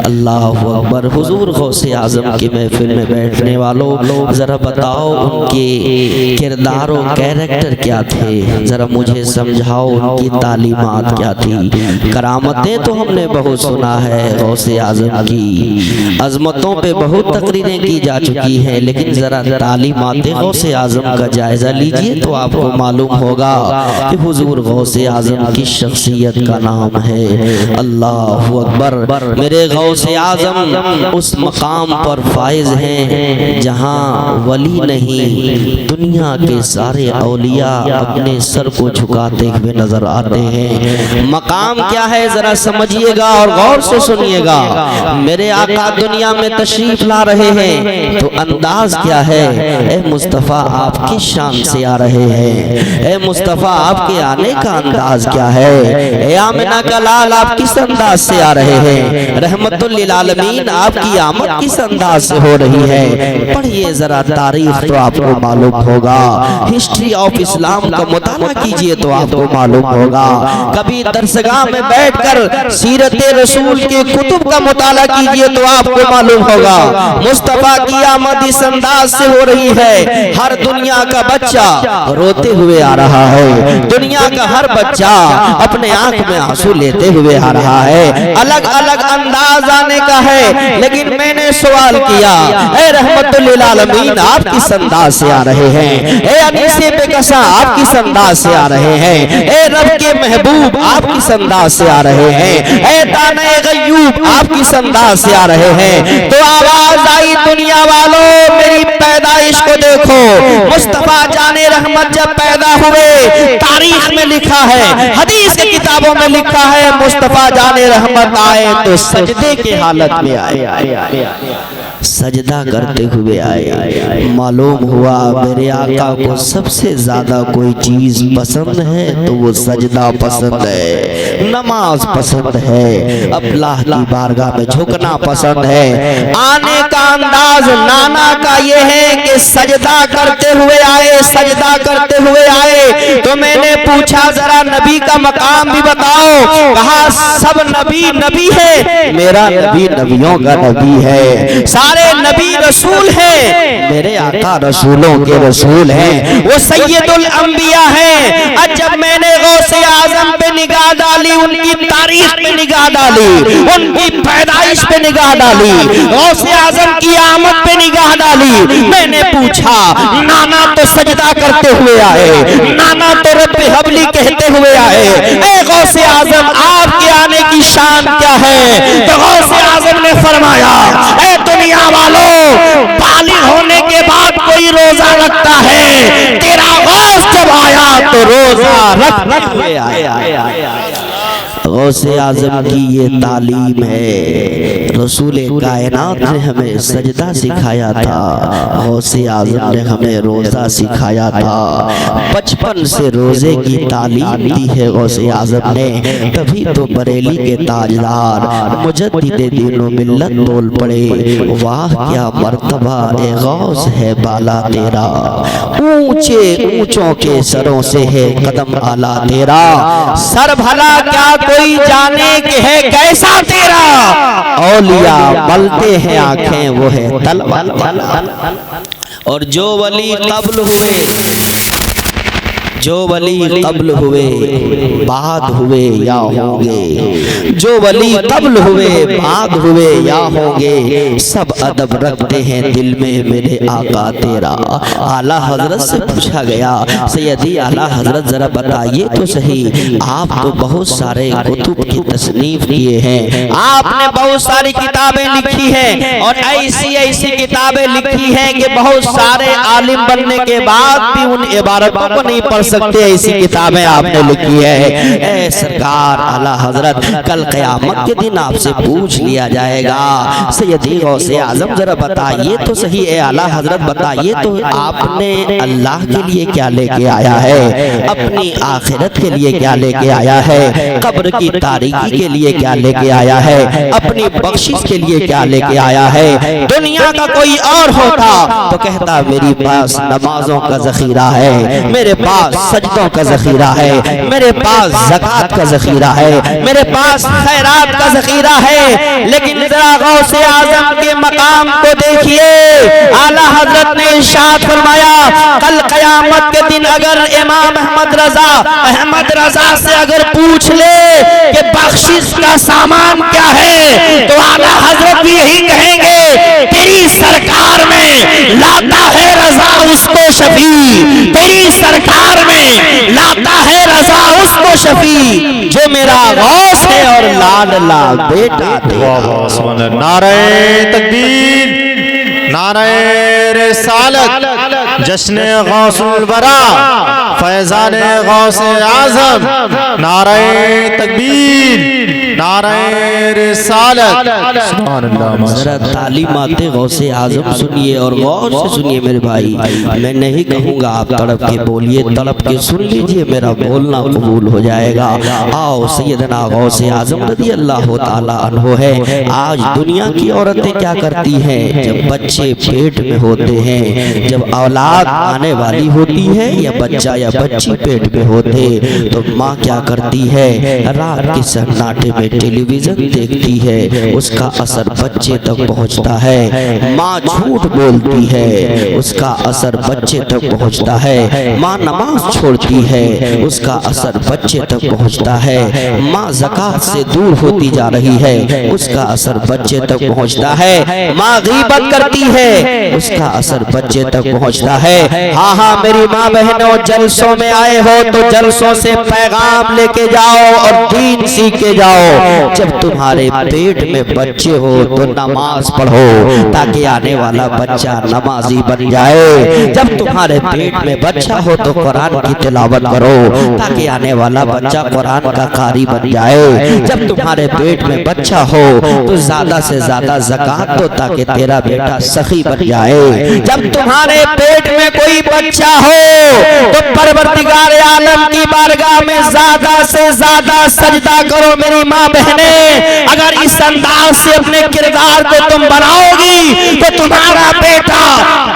اللہ اکبر۔ حضور غوث اعظم کی محفل میں بیٹھنے والوں ذرا بتاؤ ان کے کردار و کیریکٹر کیا تھے، ذرا مجھے سمجھاؤ ان کی تعلیمات کیا تھی۔ کرامتیں تو ہم نے بہت سنا ہے غوث اعظم کی، عظمتوں پہ بہت تقریریں کی جا چکی ہیں، لیکن ذرا تعلیمات غوث اعظم کا جائزہ لیجئے تو آپ کو معلوم ہوگا کہ حضور غوث اعظم کی شخصیت کا نام ہے۔ اللہ اکبر۔ میرے غوث اعظم اس مقام پر فائز ہیں جہاں ولی نہیں، دنیا کے سارے اولیاء اپنے سر کو جھکاتے ہوئے نظر آتے ہیں۔ مقام کیا ہے ذرا سمجھیے گا اور غور سے سنیے گا۔ میرے آقا دنیا میں تشریف لا رہے ہیں تو انداز کیا ہے؟ اے مصطفیٰ آپ کی شان سے آ رہے ہیں، اے مصطفیٰ آپ کے آنے کا انداز کیا ہے؟ اے آمنہ کا لال آپ کس انداز سے آ رہے ہیں؟ رحمت للعالمین آپ کی آمد کس انداز سے ہو رہی ہے؟ پڑھیے ذرا تاریخ تو آپ کو معلوم ہوگا، ہسٹری آف اسلام کا مطالعہ کیجئے تو آپ کو معلوم ہوگا، کبھی درسگاہ میں بیٹھ کر سیرت رسول کے کتب کا مطالعہ کیجئے تو آپ کو معلوم ہوگا مصطفیٰ کی آمد اس انداز سے ہو رہی ہے۔ ہر دنیا کا بچہ روتے ہوئے آ رہا ہے، دنیا کا ہر بچہ اپنے آنکھ میں آنسو لیتے ہوئے آ رہا ہے، الگ الگ انداز آنے کا ہے، لیکن میں نے سوال کیا اے رحمت للعالمین آپ کس انداز سے آ رہے ہیں؟ اے انیسے بے کساں آپ کس انداز سے آ رہے ہیں؟ اے رب کے محبوب آپ کس انداز سے آ رہے ہیں؟ اے دانہ غیوب آپ کس انداز سے آ رہے ہیں؟ تو آواز آئی دنیا والوں میری پیدائش کو دیکھو، مصطفیٰ جان رحمت جب پیدا ہوئے تاریخ میں لکھا ہے، حدیث کی کتابوں میں لکھا ہے مصطفیٰ جان رحمت آئے تو سجدے کے حالت میں آئے، سجدہ کرتے ہوئے آئے۔ معلوم ہوا میرے آقا کو سب سے زیادہ کوئی چیز پسند ہے تو وہ سجدہ پسند ہے، نماز پسند ہے، اللہ کی بارگاہ میں جھکنا پسند ہے۔ آنے کا انداز نانا کا یہ ہے کہ سجدہ کرتے ہوئے آئے، سجدہ کرتے ہوئے آئے۔ تو میں نے پوچھا ذرا نبی کا مقام بھی بتاؤ، کہا سب نبی نبی ہے، میرا نبی نبیوں کا نبی ہے، سارے نبی رسول ہیں، میرے آقا رسولوں کے رسول ہیں، وہ سید الانبیاء ہیں۔ جب میں نے غوث اعظم پہ نگاہ ڈالی، ان کی تاریخ پہ نگاہ ڈالی، ان کی پیدائش پہ نگاہ ڈالی، غوث اعظم کی آمد پہ نگاہ ڈالی، میں نے پوچھا نانا تو سجدہ کرتے ہوئے آئے، نانا تو رب حبلی کہتے ہوئے آئے، اے غوث اعظم آپ کے آنے کی شان کیا ہے؟ تو غوث اعظم نے فرمایا اے دنیا والوں بالغ ہونے کے بعد کوئی روزہ رکھتا ہے، تیرا غوث جب آیا تو روزہ رکھ ہوئے آیا۔ غوث اعظم کی یہ تعلیم ہے، رسول کائنات نے ہمیں سجدہ سکھایا تھا، غوث اعظم نے ہمیں روزہ سکھایا تھا، بچپن سے روزے کی تعلیم دی ہے غوث اعظم نے، تبھی تو بریلی کے تاجدار مجدد دین و ملت بول پڑے واہ کیا مرتبہ اے غوث ہے بالا تیرا، اونچے اونچوں کے سروں سے ہے قدم اعلیٰ تیرا، سر بھلا کیا کوئی جانے کہ ہے کیسا تیرا، اولیاء ملتے ہیں آنکھیں وہ ہے تلوار، اور جو ولی قبل ہوئے، جو ولی قبل ہوئے بعد ہوئے یا ہوں گے، جو ولی قبل ہوئے بعد ہوئے یا ہوں گے، سب ادب رکھتے ہیں دل میں میرے آقا تیرا۔ اعلیٰ حضرت سے پوچھا گیا سیدی اعلیٰ حضرت ذرا بتائیے تو صحیح، آپ تو بہت سارے کتب کی تصنیف کیے ہیں، آپ نے بہت ساری کتابیں لکھی ہیں، اور ایسی ایسی کتابیں لکھی ہیں کہ بہت سارے عالم بننے کے بعد بھی ان عبارتوں کو نہیں پڑھ سکتے، ایسی کتابیں آپ نے لکھی ہے۔ اے سرکار اعلیٰ حضرت کل قیامت کے دن آپ سے پوچھ لیا جائے گا سیدی غوث اعظم ذرا بتائیے تو صحیح، اے اعلیٰ حضرت بتائیے تو آپ نے اللہ کے لیے کیا لے کے آیا ہے، اپنی آخرت کے لیے کیا لے کے آیا ہے، قبر کی تاریکی کے لیے کیا لے کے آیا ہے، اپنی بخشش کے لیے کیا لے کے آیا ہے۔ دنیا کا کوئی اور ہوتا تو کہتا میری پاس نمازوں کا ذخیرہ ہے، میرے پاس سجدوں کا ذخیرہ ہے، میرے پاس زکات کا ذخیرہ ہے، میرے پاس خیرات کا ذخیرہ ہے۔ لیکن ذرا غوث اعظم کے مقام کو دیکھیے، اعلیٰ حضرت نے ارشاد فرمایا کل قیامت کے دن اگر امام احمد رضا سے اگر پوچھ لے کہ بخشش کا سامان کیا ہے تو اعلیٰ حضرت بھی یہی کہیں گے تیری سرکار میں لاتا ہے رضا اس کو شفیع، تیری سرکار میں لاتا ہے رضا اس کو شفیع، جو میرا غوث ہے اور لاڈلا بیٹا تیرا۔ نعرہ تکبیر، نعرہ رسالت، جشن غوث الورا، فیضان غوث اعظم، نعرہ تکبیر، نعرہ رسالت، سبحان اللہ۔ ذرا تعلیمات غوث اعظم سنیے اور غور سے سنیے میرے بھائی، میں نہیں کہوں گا آپ تڑپ کے بولیے، تڑپ کے سن لیجئے، میرا بولنا قبول ہو جائے گا۔ آؤ سیدنا غوث اعظم رضی اللہ تعالیٰ عنہ ہے۔ آج دنیا کی عورتیں کیا کرتی ہیں؟ جب بچے پیٹ میں ہوتے ہیں، جب اولاد آنے والی ہوتی ہے یا بچہ یا بچی پیٹ میں ہوتے تو ماں کیا کرتی ہے؟ رات کے سناٹے میں ٹیلی ویژن دیکھتی ہے، اس کا اثر بچے تک پہنچتا ہے۔ ماں جھوٹ بولتی ہے، اس کا اثر بچے تک پہنچتا ہے۔ ماں نماز چھوڑتی ہے، اس کا اثر بچے تک پہنچتا ہے۔ ماں زکات سے دور ہوتی جا رہی ہے، اس کا اثر بچے تک پہنچتا ہے۔ ماں غیبت کرتی ہے، اس کا اثر بچے تک پہنچتا ہے۔ ہاں ہاں میری ماں بہنوں، جلسوں میں آئے ہو تو جلسوں سے پیغام لے کے جاؤ اور دین سیکھ کے جاؤ۔ جب تمہارے پیٹ میں بچے ہو تو نماز پڑھو تاکہ آنے والا بچہ نمازی بن جائے۔ جب تمہارے پیٹ میں بچہ ہو تو قرآن کی تلاوت کرو تاکہ آنے والا بچہ قرآن کا قاری بن جائے۔ جب تمہارے پیٹ میں بچہ ہو تو زیادہ سے زیادہ زکات دو تاکہ تیرا بیٹا سخی بن جائے۔ جب تمہارے پیٹ میں کوئی بچہ ہو تو پروردگار عالم کی بارگاہ میں زیادہ سے زیادہ سجدہ کرو میری ماں بہنیں۔ اگر اس انداز سے اپنے کردار کو تم بناؤ گی تو تمہارا بیٹا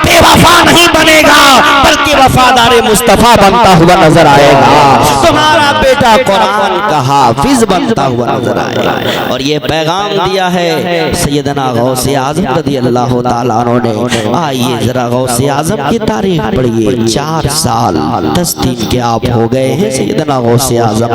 بے وفا نہیں بنے گا بلکہ وفادار مصطفیٰ بنتا ہوا نظر آئے گا۔ تمہارا بیٹا قرآن کا حافظ بنتا ہوا نظر آئے گا۔ اور یہ پیغام دیا ہے سیدنا غوث اعظم رضی اللہ تعالیٰ عنہ نے۔ آئیے ذرا غوث اعظم کی تاریخ پڑھیے۔ 4 سال 10 دن کے آپ ہو گئے ہیں سیدنا غوث اعظم۔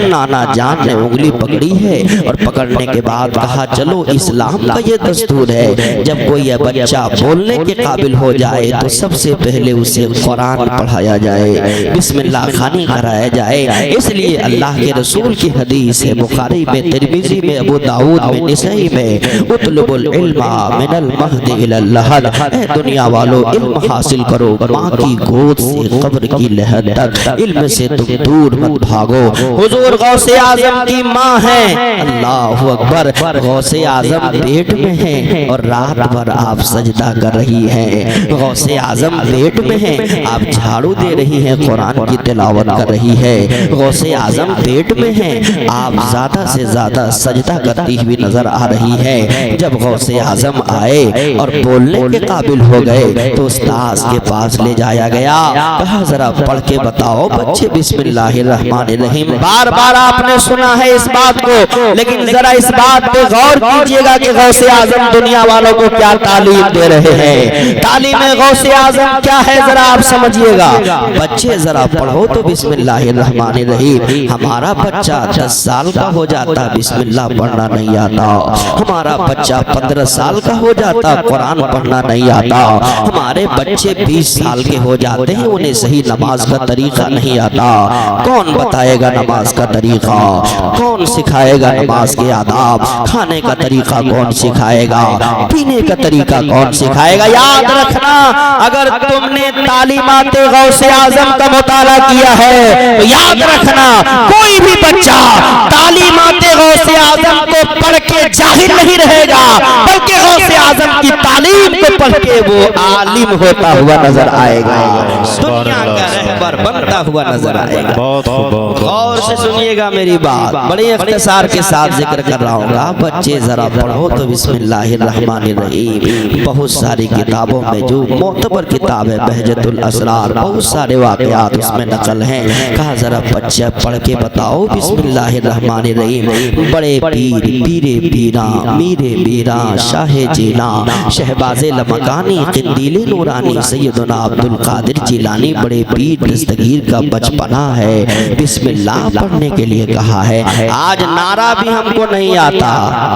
نانا جان نے انگلی پکڑی ہے اور پکڑنے کے بعد کہا چلو اسلام کا یہ دستور ہے جب کوئی بچہ بولنے کے قابل ہو جائے تو سب سے پہلے اسے قرآن پڑھایا جائے، بسم اللہ خوانی کرایا جائے۔ اس لیے اللہ کے رسول کی حدیث ہے، بخاری میں، ترمذی میں، ابو داؤد میں، نسائی میں، اطلب العلم من المہد الی اللحد، اے دنیا والو علم حاصل کرو ماں کی گود سے قبر کی لحد تک، علم سے تم دور مت بھاگو۔ حضور غوث اعظم کی ماں ہے، اللہ اکبر، غوث اعظم پیٹ میں ہیں اور رات بھر آپ سجدہ کر رہی ہیں۔ غوث اعظم پیٹ میں ہیں، آپ جھاڑو دے رہی ہیں، قرآن کی تلاوت کر رہی ہے۔ غوث اعظم پیٹ میں ہیں، آپ زیادہ سے زیادہ سجدہ کرتی ہوئی نظر آ رہی ہے۔ جب غوث اعظم آئے اور بولنے کے قابل ہو گئے تو استاذ کے پاس لے جایا گیا، کہا ذرا پڑھ کے بتاؤ بچے بسم اللہ الرحمن الرحیم۔ بار بار آپ نے سنا ہے اس بات کو، لیکن ذرا اس بات پہ غور کیجئے گا کہ غوث اعظم دنیا والوں کو کیا تعلیم دے رہے ہیں۔ تعلیم غوث اعظم کیا ہے ذرا آپ سمجھیے گا۔ بچے ذرا پڑھو تو بسم اللہ الرحمن الرحیم۔ ہمارا بچہ 10 سال کا ہو جاتا بسم اللہ پڑھنا نہیں آتا، ہمارا بچہ 15 سال کا ہو جاتا قرآن پڑھنا نہیں آتا، ہمارے بچے 20 سال کے ہو جاتے ہیں انہیں صحیح نماز کا طریقہ نہیں آتا۔ کون بتائے گا نماز کا طریقہ؟ کون سکھائے گا نماز کے آداب؟ کھانے کا طریقہ کون سکھائے گا؟ پینے کا طریقہ کون سکھائے گا؟ یاد رکھنا، اگر تم نے تعلیمات غوث اعظم کا مطالعہ کیا ہے تو یاد رکھنا کوئی بھی بچہ تعلیمات غوث اعظم کو پڑھ کے جاہل نہیں رہے گا بلکہ غوث اعظم کی تعلیم کو پڑھ کے وہ عالم ہوتا ہوا نظر آئے گا، دنیا کا رہبر بنتا ہوا نظر آئے گا۔ بہت خوب، غور سے سنیے گا میری بات، بڑے اختصار کے ساتھ ذکر کر رہا ہوں گا۔ بچے ذرا پڑھو تو بسم اللہ الرحمن الرحیم، بہت ساری کتابوں میں جو معتبر کتاب ہے بہجت الاسرار، بہت سارے واقعات اس میں نقل ہیں۔ کہا ذرا بچہ پڑھ کے بتاؤ بسم اللہ الرحمن الرحیم۔ بڑے پیر پیرے پیراں میرے میراں شاہ جیلاں شہباز لمکانی قندیل نورانی سیدنا عبد القادر جیلانی بڑے پیر دستگیر کا بچپنا ہے، بسم اللہ پڑھنے کے لیے کہا ہے۔ آج نعرہ بھی ہم کو نہیں آتا،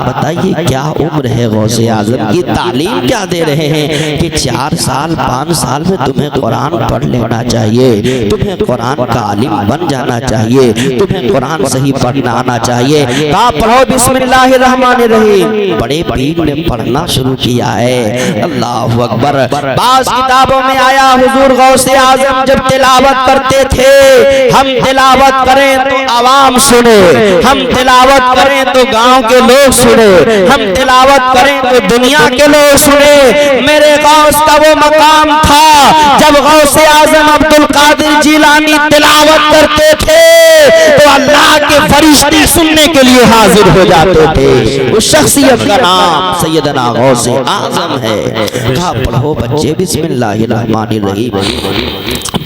بتائیے کیا عمر ہے غوث اعظم کی، تعلیم کیا دے رہے ہیں کہ 4 سال 5 سال میں تمہیں قرآن پڑھ لینا چاہیے، تمہیں قرآن کا عالم بن جانا چاہیے، تمہیں قرآن صحیح پڑھنا آنا چاہیے۔ کہا پڑھو بسم اللہ الرحمن الرحیم۔ بڑے پیر نے پڑھنا شروع کیا ہے، اللہ اکبر۔ بعض کتابوں میں آیا حضور غوث اعظم جب تلاوت کرتے تھے، ہم تلاوت کریں تو عوام سنے، ہم تلاوت کریں تو گاؤں کے لوگ سنے، ہم تلاوت کریں تو دنیا کے لوگ سنے۔ میرے غوث کا وہ مقام تھا جب غوث اعظم عبد القادر جیلانی تلاوت کرتے تھے تو اللہ کے فرشتے سننے کے لیے حاضر ہو جاتے تھے۔ اس شخصیت کا نام سیدنا غوث اعظم ہے۔ کہا پڑھو بچے بسم اللہ الرحمن الرحیم۔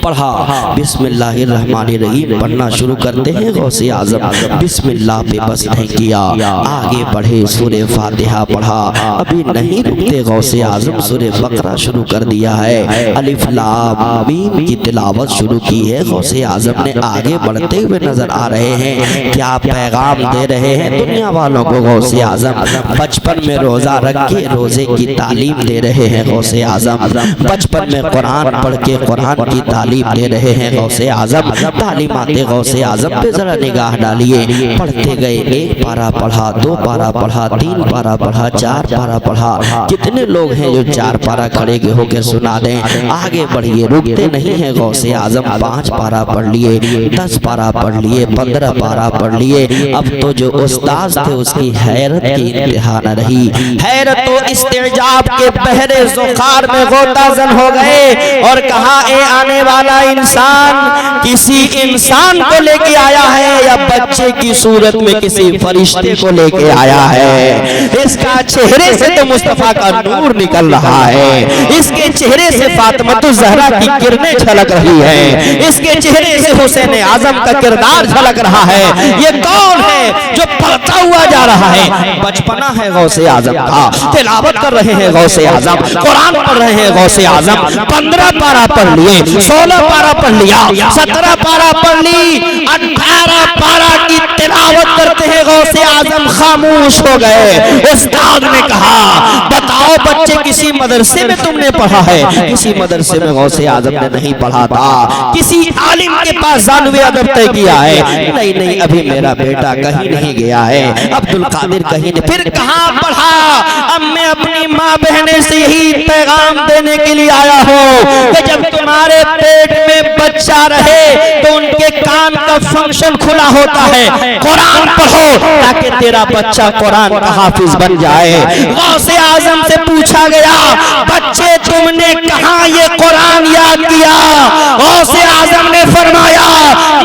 پڑھا بسم اللہ الرحمن الرحیم، پڑھنا شروع کرتے ہیں۔ غوث اعظم بسم اللہ پہ بس نہیں کیا، آگے بڑھے سورہ فاتحہ پڑھا، ابھی نہیں رکتے غوث اعظم سورہ بقرہ شروع کر دیا ہے، الف لام میم کی تلاوت شروع کی ہے۔ غوث اعظم نے آگے بڑھتے ہوئے نظر آ رہے ہیں، کیا پیغام دے رہے ہیں دنیا والوں کو غوث اعظم؟ بچپن میں روزہ رکھ کے روزے کی تعلیم دے رہے ہیں غوث اعظم، بچپن میں قرآن پڑھ کے قرآن کی تعلیم دے رہے ہیں غوث اعظم۔ تعلیمات غوث اعظم پہ ذرا نگاہ ڈالیے، پڑھتے گئے، 1 پارہ پڑھا، 2 پارہ پڑھا، 3 پارہ پڑھا، 4 پارہ پڑھا۔ کتنے لوگ ہیں جو 4 پارہ کھڑے ہو کے سنا دیں؟ آگے بڑھیے، رکتے نہیں ہیں غوث اعظم۔ 5 پارہ پڑھ لیے، 10 پارہ پڑھ لیے، 15 پارہ پڑھ لیے۔ اب تو جو استاذ تھے اس کی حیرت کی انتہا نہ رہی، حیرت و استعجاب کے بحر ذوخار میں غوطہ زن ہو گئے اور کہا اے آنے والا انسان، کسی انسان کو لے کے آیا ہے یا بچے کی صورت میں کسی فرشتے کو لے کے آیا ہے؟ اس کا چہرے سے تو مصطفیٰ کا نور نکل رہا ہے، اس کے چہرے سے فاطمۃ الزہرا کی کرنیں جھلک رہی ہیں، اس کے چہرے سے حسین اعظم کا کردار جھلک رہا ہے۔ یہ کون ہے جو پڑھتا ہوا جا رہا ہے؟ بچپنا ہے غوث اعظم کا، تلاوت کر رہے ہیں غوث اعظم، قرآن پڑھ رہے ہیں غوث اعظم۔ 15 پارہ پڑھ لیے، 16 پارہ پڑھ لیا، 17 پارہ پڑھ لی، 18 پارہ کی تلاوت کرتے ہیں غوث اعظم خاموش ہو گئے۔ استاد نے کہا بتاؤ بچے کسی مدرسے میں تم نے پڑھا ہے؟ کسی مدرسے میں غوث اعظم نے نہیں پڑھا تھا، کسی عالم کے پاس ثانوی ادب طے کیا ہے؟ نہیں ابھی میرا بیٹا کہیں نہیں گیا ہے، عبد القادر کہیں نہیں۔ پھر کہاں پڑھا؟ اب میں اپنی ماں بہنیں سے ہی پیغام دینے کے لیے آیا ہوں کہ جب تمہارے پیٹ میں بچہ رہے تو ان کے کان کا فنکشن کھلا ہوتا ہے، قرآن پڑھو تاکہ تیرا بچہ قرآن کا حافظ بن جائے۔ غوث اعظم سے پوچھا گیا بچے تم نے کہاں یہ قرآن یاد کیا؟ غوث اعظم نے فرمایا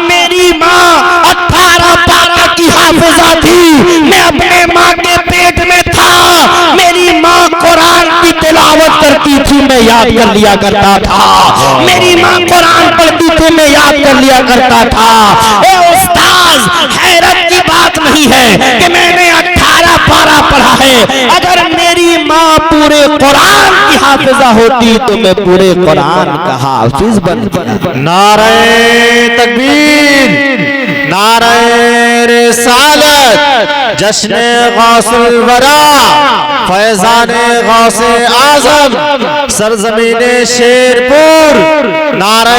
میری ماں 18 پارہ کی حافظہ تھی، میں اپنے ماں کے پیٹ میں تھا، میری ماں قرآن کی تلاوت کرتی تھی، میں یاد کر لیا کرتا تھا، میری ماں قرآن پڑھتی تھی، میں یاد کر لیا کرتا تھا۔ اے استاذ، حیرت کی بات نہیں ہے کہ میں نے 18 پارہ پڑھا ہے، اگر میری ماں پورے قرآن کی حافظہ ہوتی تو میں پورے قرآن کا حافظ بن گیا۔ نعرہ تکبیر، نعرہ رسالت، جشن غوث الورا، فیضان غوث اعظم، سرزمین شیرپور، نعرہ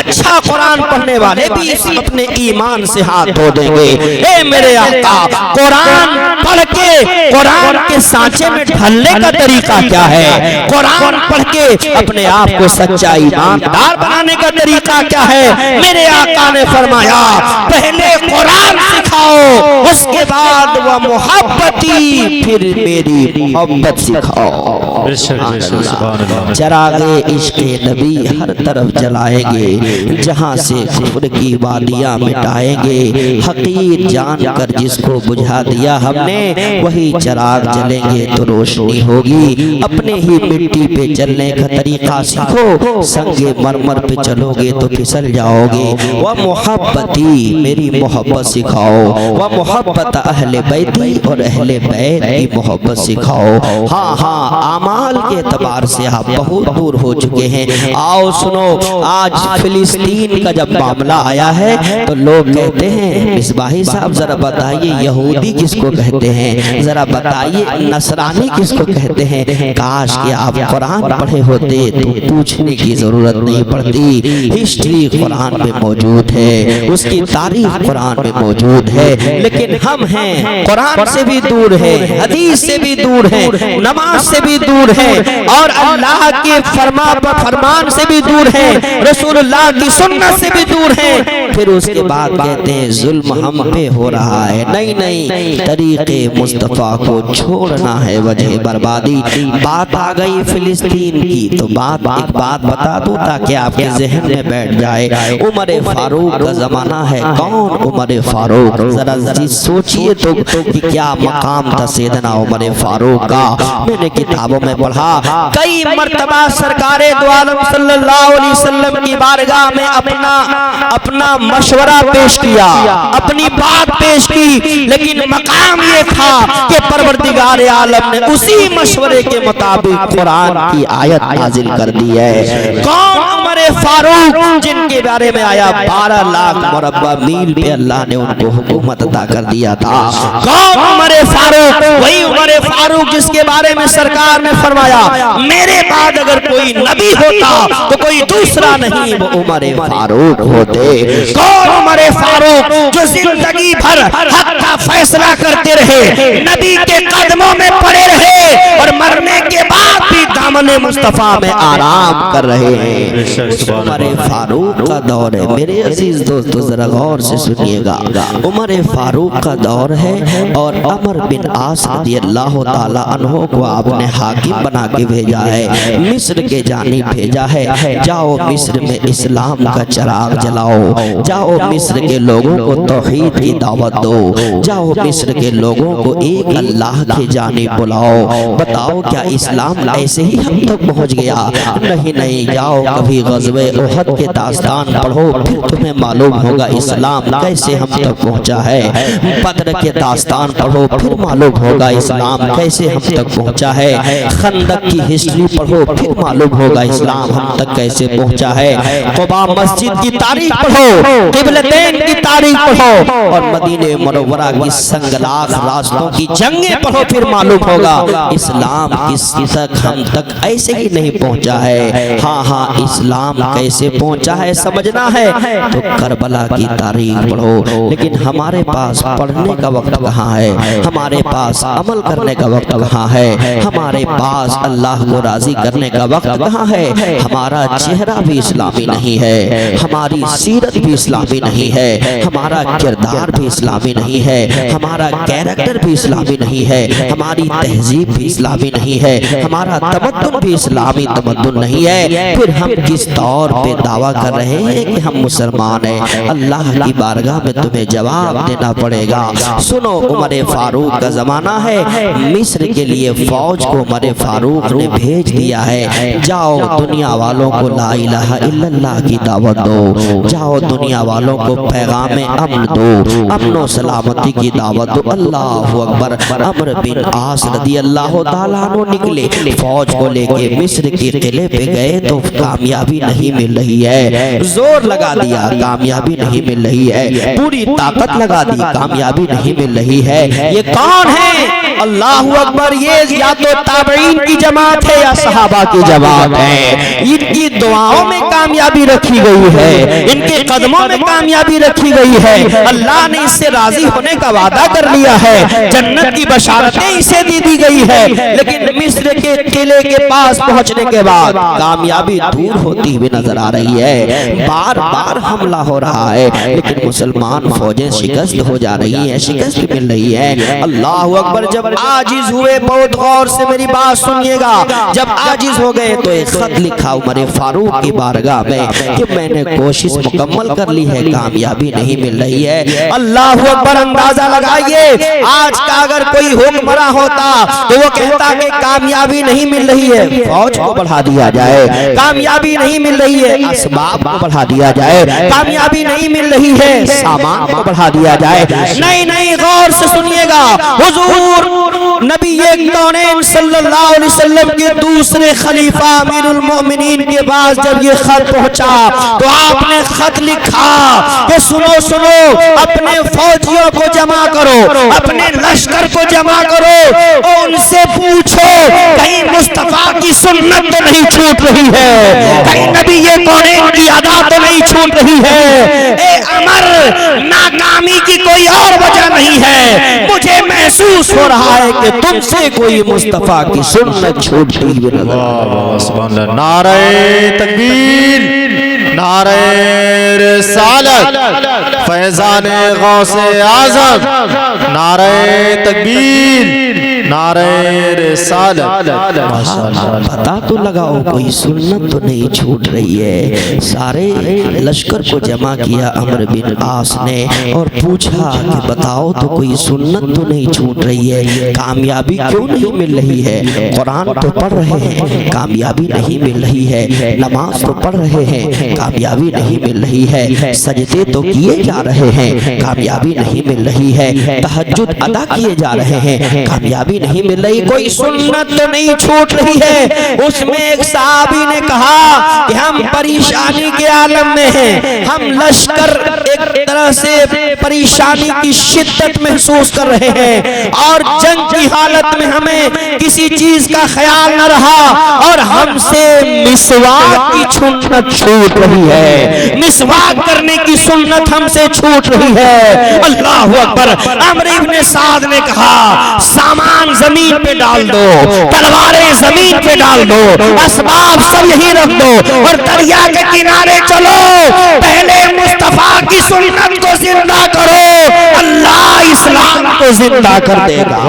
اچھا قرآن پڑھنے والے بھی اپنے ایمان سے ہاتھ دھو دیں گے۔ اے میرے آقا، قرآن پڑھ کے قرآن کے سانچے میں ڈھلنے کا طریقہ کیا ہے؟ قرآن پڑھ کے اپنے آپ کو سچا ایماندار بنانے کا طریقہ کیا ہے؟ میرے آقا نے فرمایا پہلے قرآن سکھاؤ، اس کے بعد وہ محبتی، پھر میری محبت سکھاؤ۔ چراغ عشق نبی ہر طرف جلائیں گے، جہاں سے کفر کی وادیاں مٹائیں گے، حقیر جان کر جس کو بجھا دیا ہم نے، وہی چراغ جلیں گے تو روشنی ہوگی۔ اپنے ہی مٹی پہ چلنے کا طریقہ سیکھو، سنگ مرمر پہ چلو گے تو پھسل جاؤ گے۔ وہ محبتی، میری محبت سکھاؤ، وہ محبت اہل بیتی، اور اہل بیت کی محبت سکھاؤ۔ ہاں ہاں، اعمال کے اعتبار سے آپ بہت دور ہو چکے ہیں۔ آؤ سنو، آج فلسطین کا جب معاملہ آیا ہے تو لوگ کہتے ہیں مصباحی صاحب ذرا بتائیے یہودی کس کو کہتے ہیں، ذرا بتائیے نصرانی کس کو کہتے ہیں۔ کاش کہ آپ قرآن پڑھے ہوتے تو پوچھنے کی ضرورت نہیں پڑتی۔ ہسٹری قرآن میں موجود ہے، اس کی تاریخ قرآن میں موجود ہے، لیکن ہم ہیں قرآن سے بھی دور ہیں، حدیث سے بھی دور ہیں، نماز سے بھی دور ہیں، اور اللہ کے فرمان سے بھی دور ہیں، رسول اللہ کی سنت سے بھی دور ہیں۔ پھر اس کے بعد کہتے ہیں ظلم ہم پہ ہو رہا ہے۔ نہیں نہیں، طریق مصطفیٰ کو چھوڑنا ہے وجہ بربادی۔ بات آ گئی فلسطین کی تو ایک بات بتا دوں تاکہ آپ کے ذہن میں بیٹھ جائے۔ عمر فاروق کا زمانہ ہے۔ کون عمر فاروق؟ ذرا سوچئے تو کہ کیا مقام تھا سیدنا عمر فاروق کا۔ میں نے کتابوں میں پڑھا، کئی مرتبہ سرکار دو عالم صلی اللہ علیہ وسلم کی بارگاہ میں اپنا مشورہ پیش کیا، اپنی بات پیش کی، لیکن مقام یہ تھا کہ پروردگار عالم نے اسی مشورے کے مطابق قرآن کی آیت نازل کر دی ہے۔ کون عمر فاروق؟ جن کے بارے میں آیا 12 لاکھ مربع میل پہ اللہ نے ان کو حکومت عطا کر دیا تھا۔ کون عمر فاروق؟ وہی عمر فاروق جس کے بارے میں سرکار نے فرمایا میرے بعد اگر کوئی نبی ہوتا تو کوئی دوسرا نہیں، وہ عمر فاروق ہوتے۔ کون عمر فاروق؟ جو زندگی بھر حق کا فیصلہ کرتے رہے، نبی کے قدموں میں پڑے رہے، اور مرنے کے بعد بھی دامن مصطفیٰ میں آرام کر رہے ہیں۔ عمر فاروق کا دور ہے میرے عزیز دوستو، ذرا غور سے سنیے گا۔ عمر فاروق کا دور ہے، اور عمر بن عاص رضی اللہ تعالیٰ عنہ کو آپ نے حاکم بنا کے بھیجا ہے، مصر کے جانب بھیجا ہے۔ جاؤ مصر میں اسلام کا چراغ جلاؤ، جاؤ مصر کے لوگوں کو توحید کی دعوت دو، جاؤ مصر کے لوگوں کو ایک اللہ کی جانب بلاؤ۔ بتاؤ کیا اسلام ایسے ہی ہم تک پہنچ گیا؟ نہیں نہیں، جاؤ کبھی غزوہ احد کے داستان پڑھو، پھر تمہیں معلوم ہوگا اسلام کیسے ہم تک پہنچا ہے۔ بدر کے داستان پڑھو، پھر معلوم ہوگا اسلام کیسے ہم تک پہنچا ہے۔ خندق کی ہسٹری پڑھو، پھر معلوم ہوگا اسلام ہم تک کیسے پہنچا ہے۔ قباء مسجد کی تاریخ پڑھو، قبلتین کی تاریخ پڑھو، اور مدینہ منورہ کی سنگلاخ راستوں کی جنگیں پڑھو، پھر معلوم ہوگا اسلام کس تک ہم تک ایسے ہی نہیں پہنچا ہے۔ ہاں ہاں، اسلام کیسے پہنچا ہے سمجھنا ہے تو کربلا کی تاریخ پڑھو۔ لیکن ہمارے پاس پڑھنے کا وقت کہاں ہے؟ ہمارے پاس عمل کرنے کا وقت کہاں ہے؟ ہمارے پاس اللہ کو راضی کرنے کا وقت کہاں ہے؟ ہمارا چہرہ بھی اسلامی نہیں ہے، ہماری سیرت بھی اسلامی نہیں ہے، ہمارا کردار بھی اسلامی نہیں ہے، ہمارا کیریکٹر بھی اسلامی نہیں ہے، ہماری تہذیب بھی اسلامی نہیں ہے، ہمارا تمدن بھی اسلامی تمدن نہیں ہے۔ پھر ہم کس طور پہ دعویٰ کر رہے ہیں کہ ہم مسلمان ہیں؟ اللہ کی بارگاہ میں تمہیں جواب دینا پڑے گا۔ سنو، عمر فاروق کا زمانہ ہے، مصر کے لیے فوج کو عمر فاروق نے بھیج دیا ہے، جاؤ دنیا والوں کو لا الہ الا اللہ کی دعوت دو، جاؤ دنیا والوں کو پیغام امن دو، امن و سلامتی کی دعوت دو۔ اللہ اکبر۔ عمر بن عاص رضی اللہ تعالیٰ عنہ نکلے، فوج کو لے کے مصر کے قلعے پہ گئے تو کامیابی نہیں مل رہی ہے، زور لگا دیا کامیابی نہیں مل رہی ہے، پوری طاقت لگا دی کامیابی نہیں مل رہی ہے۔ یہ کون ہے؟ اللہ اکبر، یہ یا تو تابعین کی جماعت ہے یا صحابہ کی جماعت ہے۔ ان کی دعاؤں میں کامیابی رکھی گئی ہے، ان کے قدموں میں کامیابی رکھی گئی ہے۔ اللہ نے اس سے راضی ہونے کا وعدہ کر لیا ہے، جنت کی بشارتیں اسے دی گئی ہے، لیکن مصر کے قلعے کے پاس پہنچنے کے بعد کامیابی دور ہوتی ہوئی نظر آ رہی ہے۔ بار بار حملہ ہو رہا ہے، لیکن مسلمان فوجیں شکست ہو جا رہی ہیں، شکست مل رہی ہے۔ اللہ اکبر، جب عاجز ہوئے، بہت غور سے میری بات سنیے گا، جب عاجز ہو گئے تو ایک خط لکھا عمر فاروق کی بارگاہ میں کہ میں نے کوشش مکمل کر لی ہے، کامیابی نہیں مل رہی ہے۔ اللہ اکبر، اندازہ لگائیے آج کا اگر کوئی حکمراں ہوتا تو وہ کہتا کہ کامیابی نہیں مل رہی ہے، فوج کو بڑھا دیا جائے، کامیابی نہیں مل رہی ہے، اسباب کو بڑھا دیا جائے، کامیابی نہیں مل رہی ہے، سامان کو بڑھا دیا جائے۔ نہیں نہیں، غور سے سنیے گا، حضور نبی کونین صلی اللہ علیہ وسلم کے دوسرے خلیفہ امیر المومنین کے پاس جب یہ خط پہنچا تو آپ نے خط لکھا کہ سنو سنو، اپنے فوجیوں کو جمع کرو، اپنے لشکر کو جمع کرو اور ان سے پوچھو کہیں مصطفیٰ کی سنت تو نہیں چھوٹ رہی ہے، کہیں نبی کونین کی ادا تو نہیں چھوٹ رہی ہے۔ اے عمر، ناکامی کی کوئی اور وجہ نہیں ہے، مجھے محسوس ہو رہا ہے کہ تم سے کوئی مصطفیٰ کی سنت چھوٹتی ہوئی نظر آ رہی ہے۔ نعرہ تکبیر، نعرہ رسالت، فیضان غوث اعظم، نعرہ تکبیر، نعرہ رسالت۔ پتہ تو لگاؤ کوئی سنت تو نہیں چھوٹ رہی ہے۔ سارے لشکر کو جمع کیا عمرو بن عاص نے اور پوچھا کہ بتاؤ تو کوئی سنت تو نہیں چھوٹ رہی ہے، کامیابی کیوں نہیں مل رہی ہے؟ قرآن تو پڑھ رہے ہیں، کامیابی نہیں مل رہی ہے، نماز تو پڑھ رہے ہیں، کامیابی نہیں مل رہی ہے، سجدے تو کیے جا رہے ہیں، کامیابی نہیں مل رہی ہے، تہجد ادا کیے جا رہے ہیں، کامیابی نہیں مل رہی، کوئی سنت تو نہیں چھوٹ رہی ہے۔ اس میں ایک صحابی نے کہا کہ ہم پریشانی کے عالم میں ہیں، ہم لشکر ایک طرح سے پریشانی کی شدت محسوس کر رہے ہیں اور جنگ کی حالت میں ہمیں کسی چیز کا خیال نہ رہا اور ہم سے مسواک کی سنت چھوٹ رہی ہے، مسواک کرنے کی سنت ہم سے چھوٹ رہی ہے۔ اللہ اکبر، عمرو بن سعد نے کہا سامان زمین پہ ڈال دو، تلواریں زمین پہ ڈال دو، اسباب سب یہی رکھ دو اور دریا کے کنارے چلو، پہلے مصطفیٰ کی سنت کو زندہ کرو، اللہ اسلام کو زندہ کر دے گا۔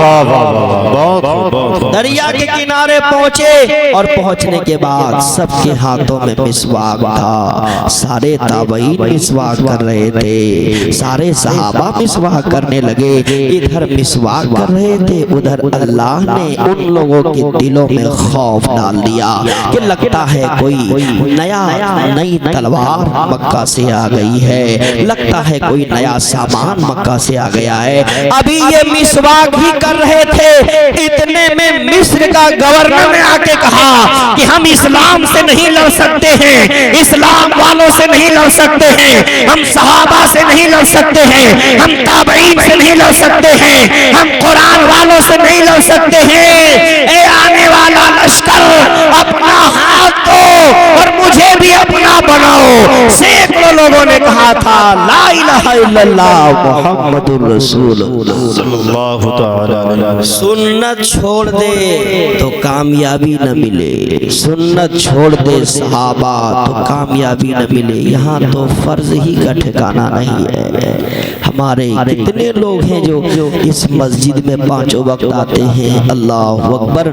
دریا کے کنارے پہنچے اور پہنچنے کے بعد سب کے ہاتھوں میں مسواک تھا، سارے تابعین مسواک کر رہے تھے، سارے صحابہ مسواک کرنے لگے، ادھر مسواک کر رہے تھے، ادھر اللہ نے ان لوگوں کے دلوں میں خوف ڈال دیا کہ لگتا ہے کوئی نئی تلوار مکہ سے آ گئی ہے، لگتا ہے کوئی نیا سامان مکہ سے آ گیا ہے۔ ابھی یہ مسواک ہی کر رہے تھے، اتنے میں مصر کا گورنر نے آ کے کہا کہ ہم اسلام سے نہیں لڑ سکتے ہیں، اسلام والوں سے نہیں لڑ سکتے ہیں، ہم صحابہ سے نہیں لڑ سکتے ہیں، ہم تابعین سے نہیں لڑ سکتے ہیں، ہم قرآن والوں سے نہیں لڑ سکتے ہیں۔ اے آنے والا لشکر، اپنا ہاتھ دو اور مجھے بھی اپنا بناؤ۔ سینکڑوں لوگوں نے کہا تھا لا الہ الا اللہ محمد الرسول اللہ صلی اللہ تعالی علیہ وسلم۔ سنت چھوڑ دے تو کامیابی نہ ملے، سنت چھوڑ دے صحابہ تو کامیابی نہ ملے، یہاں تو فرض ہی کا ٹھکانہ نہیں ہے۔ ہمارے کتنے لوگ ہیں جو اس مسجد میں پانچوں وقت آتے ہیں، اللہ اکبر۔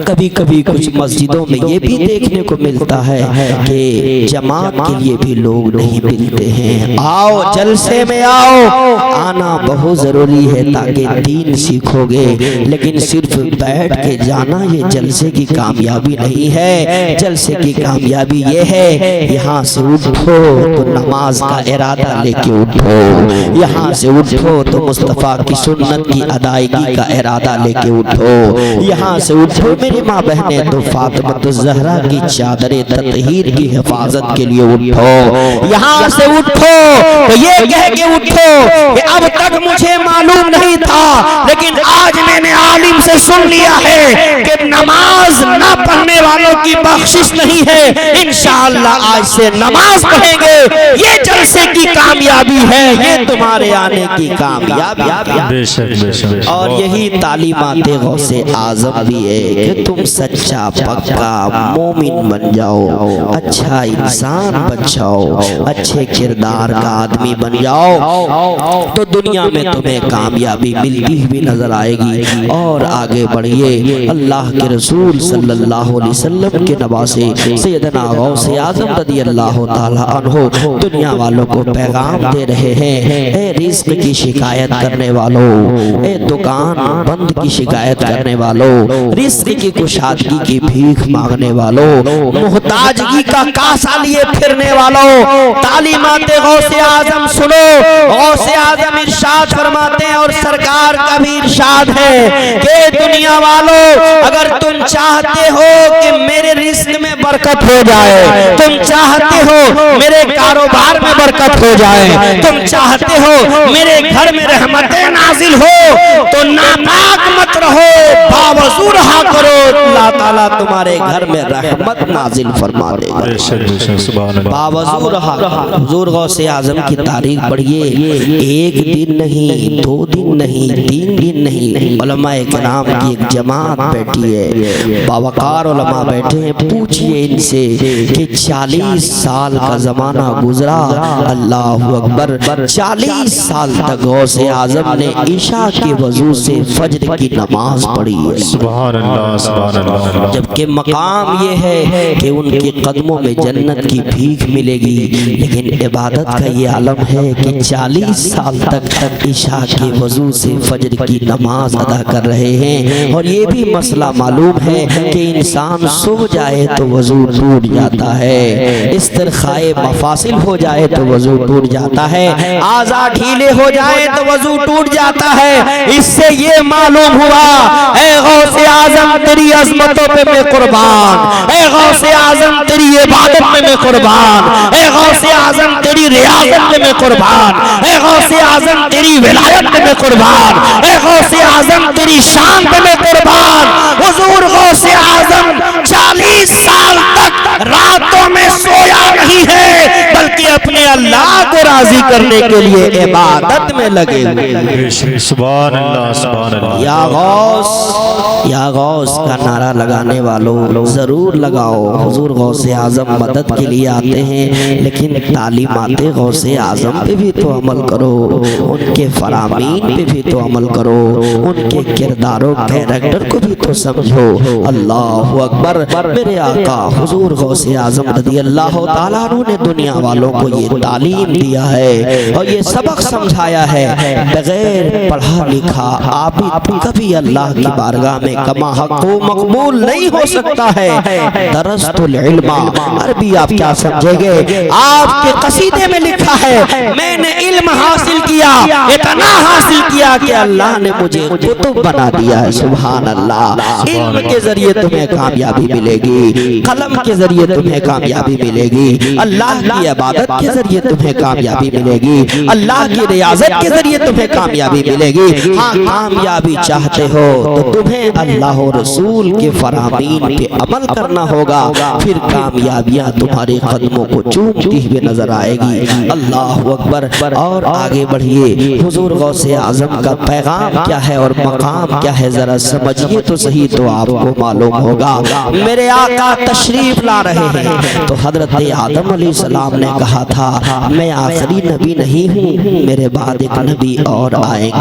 کبھی کبھی کچھ مسجدوں میں یہ بھی دیکھنے کو ملتا ہے کہ جماعت کے لیے بھی لوگ نہیں ملتے ہیں۔ آؤ جلسے میں آؤ، آنا بہت ضروری ہے تاکہ دین سیکھو گے، لیکن صرف بیٹھ کے جانا یہ جلسے کی کامیابی نہیں ہے. جلسے کی کامیابی یہ ہے یہاں سے اٹھو تو نماز کا ارادہ لے کے اٹھو, یہاں سے اٹھو تو مصطفیٰ کی سنت کی ادائیگی کا ارادہ لے کے اٹھو, یہاں سے اٹھو میری ماں بہنیں تو فاطمہ الزہرا کی چادر تطہیر کی حفاظت کے لیے اٹھو, یہاں سے اٹھو تو یہ کہہ کے اٹھو کہ اب تک مجھے معلوم نہیں تھا لیکن آج میں نے عالم سے سن لیا ہے کہ نماز نہ پڑھنے والوں کی بخشش نہیں ہے, انشاءاللہ آج سے نماز پڑھیں گے, یہ جلسے کی کامیابی ہے, یہ تمہارے آنے کی کامیابی ہے. اور یہی تعلیمات غوث اعظم بھی ہے کہ تم سچا پکا مومن بن جاؤ, اچھا انسان بن جاؤ, اچھے کردار کا آدمی بن جاؤ تو دنیا میں تمہیں کامیابی ملتی بھی نظر آئے گی. اور آگے بڑھئے, اللہ کے رسول صلی اللہ علیہ وسلم کے نواسے سیدنا غوث اعظم رضی اللہ تعالی عنہ دنیا والوں کو پیغام دے رہے ہیں, اے رزق کی شکایت کرنے والوں, اے دکان بند کی شکایت کرنے والوں, رزق کی کشادگی کی بھیک مانگنے والوں, محتاجگی کا کاسا لیے پھرنے والوں, تعلیمات غوث اعظم سنو. غوث اعظم ارشاد فرماتے ہیں اور سرکار کا بھی ارشاد ہے کہ دنیا والوں اگر تم چاہتے ہو کہ میرے رزق میں برکت ہو جائے, تم چاہتے ہو میرے کاروبار میں برکت ہو جائے, تم چاہتے ہو میرے گھر میں رحمتیں نازل ہو تو ناپاک مت رہو, باوضو رہا کرو, اللہ تعالیٰ تمہارے گھر میں رحمت نازل فرما دے گا. باوضو رہا. حضور غوث اعظم کی تاریخ پڑھیے, ایک دن نہیں, 2 دن نہیں, 3 دن نہیں, علماء کرام کی ایک جماعت بیٹھی ہے, باوقار علماء بیٹھے ہیں. پوچھئے ان سے کہ 40 سال کا زمانہ گزرا, اللہ اکبر, 40 سال تک غوث اعظم نے عشاء کی وضو سے فجر کی نماز پڑھی ہے. سبحان اللہ, سبحان اللہ. جبکہ مقام یہ ہے کہ ان کے قدموں میں جنت کی بھیک ملے گی, لیکن عبادت کا یہ عالم ہے کہ 40 سال تک عشاء کی وضو سے فجر کی نماز ادا کر رہے ہیں. اور یہ بھی مسئلہ معلوم ہے کہ انسان سو جائے تو وضو ٹوٹ جاتا ہے, استرخائے مفاصل ہو جائے تو وضو ٹوٹ جاتا ہے, اعضاء ڈھیلے ہو جائے تو وضو ٹوٹ جاتا ہے. اس سے یہ معلوم ہوا اے غوث اعظم تیری عظمتوں پہ میں قربان, اے غوث اعظم تیری عبادت میں میں قربان, اے غوث اعظم تیری ریاضت میں میں قربان, اے غوث اعظم تیری ولایت میں میں قربان, اے غوث اعظم تیری شان پہ میں قربان. حضور غوث اعظم 40 سال تک راتوں میں سویا نہیں ہے بلکہ اپنے اللہ کو راضی کرنے کے لیے عبادت میں لگے ہوئے. سبحان اللہ, سبحان اللہ. یا غوث, یا غوث کا نعرہ لگانے والوں ضرور لگاؤ. حضور غوث اعظم مدد کے لیے آتے ہیں لیکن تعلیمات غوث اعظم پہ بھی تو عمل کرو, ان کے فرامین پہ بھی تو عمل کرو, ان کے کرداروں کیریکٹر کو بھی تو سمجھو. اللہ اکبر. میرے آقا حضور غوث اعظم رضی اللہ تعالیٰ عنہ نے دنیا والوں کو یہ تعلیم دیا ہے اور یہ سبق سمجھایا ہے, بغیر پڑھا لکھا عابد کبھی اللہ کی بارگاہ میں کما حق و مقبول نہیں ہو سکتا ہے. درست العلم, عربی آپ کیا سمجھیں گے, آپ کے قصیدے میں لکھا ہے میں نے علم حاصل کیا, اتنا حاصل کیا کہ اللہ نے مجھے کتب بنا دیا ہے. سبحان اللہ. علم کے ذریعے تمہیں کامیابی ملے گی, قلم کے ذریعے تمہیں کامیابی ملے گی, اللہ کی عبادت کے ذریعے تمہیں کامیابی ملے گی, اللہ کی ریاضت کے ذریعے تمہیں کامیابی ملے گی. ہاں کامیابی چاہتے ہو تو تمہیں اللہ و رسول کے فرامین پہ عمل کرنا ہوگا, پھر کامیابیاں تمہارے قدموں کو چومتی ہوئے نظر آئے گی. اللہ اکبر. اور آگے بڑھئے, حضور غوث اعظم کا پیغام کیا ہے اور مقام کیا ہے ذرا سمجھئے تو صحیح, تو آپ کو معلوم ہوگا. میرے آقا تشریف لا رہے ہیں تو حضرت آدم علیہ السلام نے کہا تھا میں آخری نبی نہیں ہوں, میرے بعد ایک نبی اور آئیں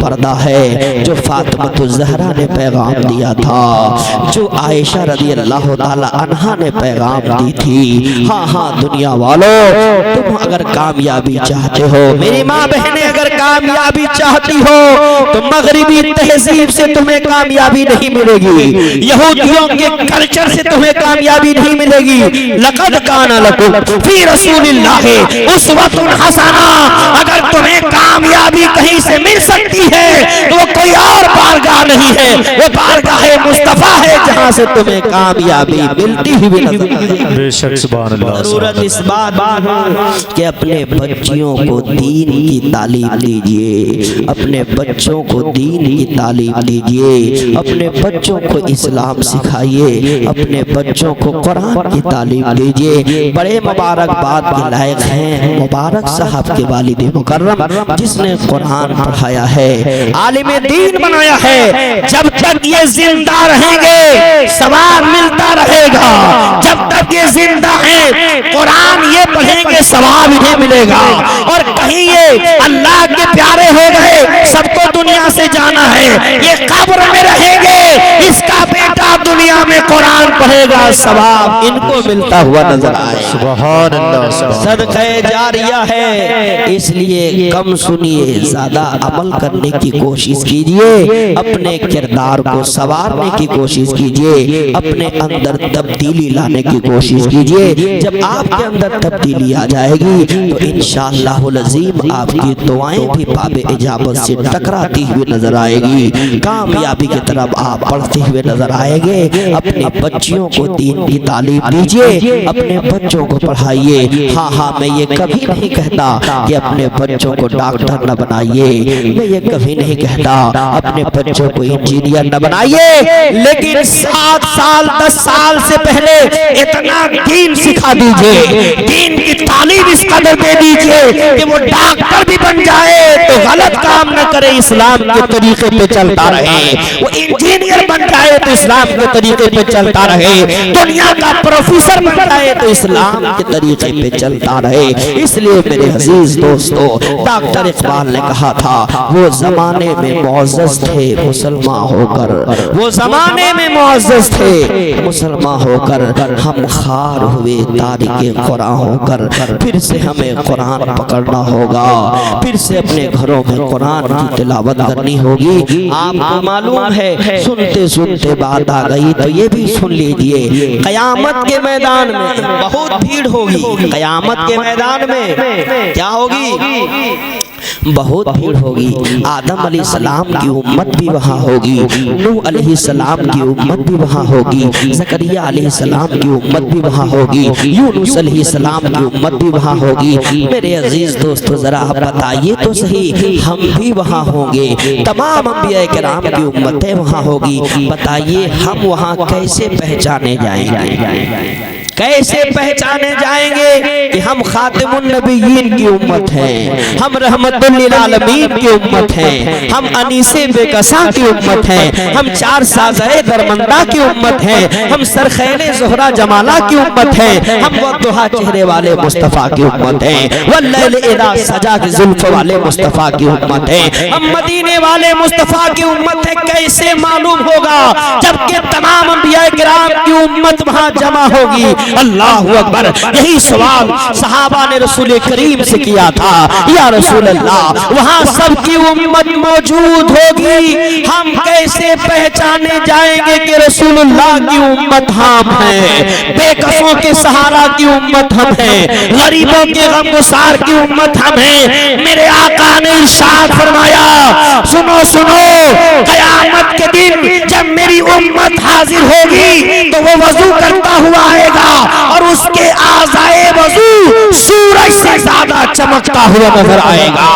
پردہ ہے۔ جو فاطمہ الزہرا نے پیغام دیا تھا، جو عائشہ رضی اللہ تعالی عنہا نے پیغام دی تھی، ہاں ہاں دنیا والوں، تم اگر کامیابی چاہتے ہو، میری ماں بہنیں اگر کامیابی چاہتی ہو تو مغربی تہذیب سے تمہیں کامیابی نہیں ملے گی، یہودیوں کے کلچر سے تمہیں کامیابی نہیں ملے گی۔ لقد کان لکم فی رسول اللہ اسوۃ حسنہ، اگر تمہیں کامیابی کہیں سے مل سکتی ہے تو وہ کوئی اور بارگاہ نہیں ہے، وہ بارگاہ مصطفیٰ ہے جہاں سے تمہیں کامیابی ملتی ہوئی نظر آئے۔ بے شک سبحان اللہ۔ ضرورت اس بات کہ اپنے بچیوں کو دین کی تعلیم دیجئے، اپنے بچوں کو دین کی تعلیم دیجئے، اپنے بچوں کو اسلام سکھائیے، اپنے بچوں کو قرآن کی تعلیم دیجئے۔ بڑے مبارک بات کے لائق ہیں مبارک صاحب کے والد مکرم جس نے قرآن پڑھایا ہے، عالم دین بنایا ہے۔ جب تک یہ زندہ رہیں گے ثواب ملتا رہے گا، جب تک یہ زندہ ہیں قرآن یہ پڑھیں گے ثواب انہیں ملے گا، اور کہیں یہ اللہ کے پیارے ہو گئے سب کو دنیا سے جانا ہے، یہ قبر میں رہیں گے اس کا بیٹا دنیا میں قرآن پڑھے گا ثواب ان کو ملتا ہوا نظر آئے۔ سبحان اللہ۔ صدقہ جاریہ ہے، اس لیے کم سنیے زیادہ عمل کرنے کی کوشش کیجئے، اپنے کردار کو سنوارنے کی کوشش کیجئے، اپنے اندر تبدیلی لانے کی کوشش کیجئے۔ جب آپ کے اندر تبدیلی آ جائے گی تو انشاءاللہ العظیم آپ کی دعائیں بھی باب اجابت سے ٹکراتی ہوئی نظر آئے گی، کامیابی کی طرف آپ بڑھتے ہوئے نظر آئے گے۔ اپنے بچیوں کو دین کی تعلیم دیجئے، اپنے بچوں کو پڑھائیے۔ ہاں ہاں میں یہ کبھی نہیں کہتا کہ اپنے بچوں کو ڈاکٹر نہ بنائیے، میں یہ کبھی نہیں کہتا اپنے بچوں کو انجینئر نہ بنائیے، لیکن 7 سال 10 سال سے پہلے اتنا دین سکھا دیجئے، دین کی تعلیم اس قدر دے دیجئے کہ وہ ڈاکٹر بھی بن جائے تو غلط کام نہ کرے، اسلام کے طریقے پہ چلتا رہے، وہ انجینئر بن جائے تو اسلام کے طریقے پہ چلتا رہے، دنیا کا پروفیسر بن جائے تو اسلام کے طریقے پہ چلتا رہے۔ اس لیے میرے عزیز دوستو، ڈاکٹر اقبال نے کہا تھا وہ زمانے میں معزز تھے مسلمان ہو کر، وہ زمانے میں معزز تھے مسلمان ہو کر، ہم خار ہوئے تاریخ قرآن ہو کر، پھر سے ہمیں قرآن پکڑنا ہوگا، پھر سے اپنے گھروں میں قرآن کی تلاوت کرنی ہوگی۔ آپ کو معلوم ہے سنتے سنتے بات آ گئی تو یہ بھی سن لیجئے، قیامت کے میدان میں بہت بھیڑ ہوگی، قیامت کے میدان میں کیا ہوگی؟ بہت بھیڑ ہوگی، آدم علیہ السلام کی امت بھی وہاں ہوگی، نوح علیہ السلام کی امت بھی وہاں ہوگی، زکریا علیہ السلام کی امت بھی وہاں ہوگی، یونس علیہ السلام کی امت بھی وہاں ہوگی۔ میرے عزیز دوستو ذرا آپ بتائیے تو صحیح، ہم بھی وہاں ہوں گے، تمام انبیاء کرام کی امتیں وہاں ہوگی، بتائیے ہم وہاں کیسے پہچانے جائیں گے؟ کیسے پہچانے جائیں گے کہ ہم خاتم النبیین کی امت ہیں، ہم رحمت للعالمین کی امت ہیں، ہم انیس بے کساں کی امت ہیں، ہم چار سازۂ درمندہ کی امت ہیں، ہم سرخیل زہرہ جمالہ کی امت ہیں، ہم والضحیٰ چہرے والے مصطفیٰ کی امت ہیں، واللیل اذا سجا کی زلف والے مصطفیٰ کی امت ہیں، ہم مدینے والے مصطفیٰ کی امت ہیں۔ کیسے معلوم ہوگا جبکہ تمام انبیاء کرام کی امت وہاں جمع ہوگی؟ اللہ اکبر۔ یہی سوال صحابہ نے رسول کریم سے کیا تھا، یا رسول اللہ وہاں سب کی امت موجود ہوگی، ہم کیسے پہچانے جائیں گے کہ رسول اللہ کی امت ہم ہیں، بے کسوں کے سہارا کی امت ہم ہیں، غریبوں کے غم گسار کی امت ہم ہیں؟ میرے آقا نے ارشاد فرمایا سنو سنو، قیامت کے دن جب میری امت حاضر ہوگی تو وہ وضو کرتا ہوا آئے گا اور اس کے اعضائے وضو سورج سے زیادہ چمکتا ہوا نظر آئے گا،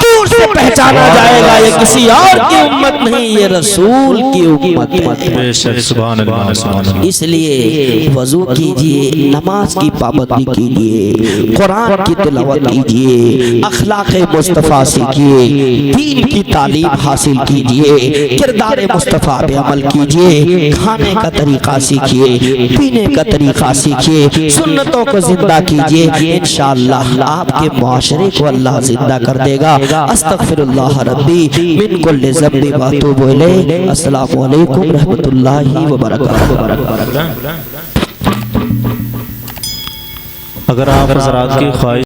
دور سے پہچانا جائے گا یہ کسی اور کی امت نہیں، یہ رسول کی امت ہے۔ بے شک سبحان اللہ سبحان اللہ۔ اس لیے وضو کیجئے، نماز کی پابندی کیجئے، قرآن کی تلاوت کیجئے، اخلاق مصطفیٰ سیکھیے، دین کی تعلیم حاصل کیجئے، کردار مصطفیٰ پہ عمل کیجئے، کھانے کا طریقہ سیکھیے، پینے کا طریقہ سیکھیے، سنتوں کو زندہ کیجئے، انشاءاللہ آپ کے معاشرے کو اللہ زندہ کر دے گا۔ استغفر اللہ ربی من کل ذنب و اتوب الیہ۔ السلام علیکم رحمت اللہ وبرکاتہ۔ اگر آپ حضرات کی خواہش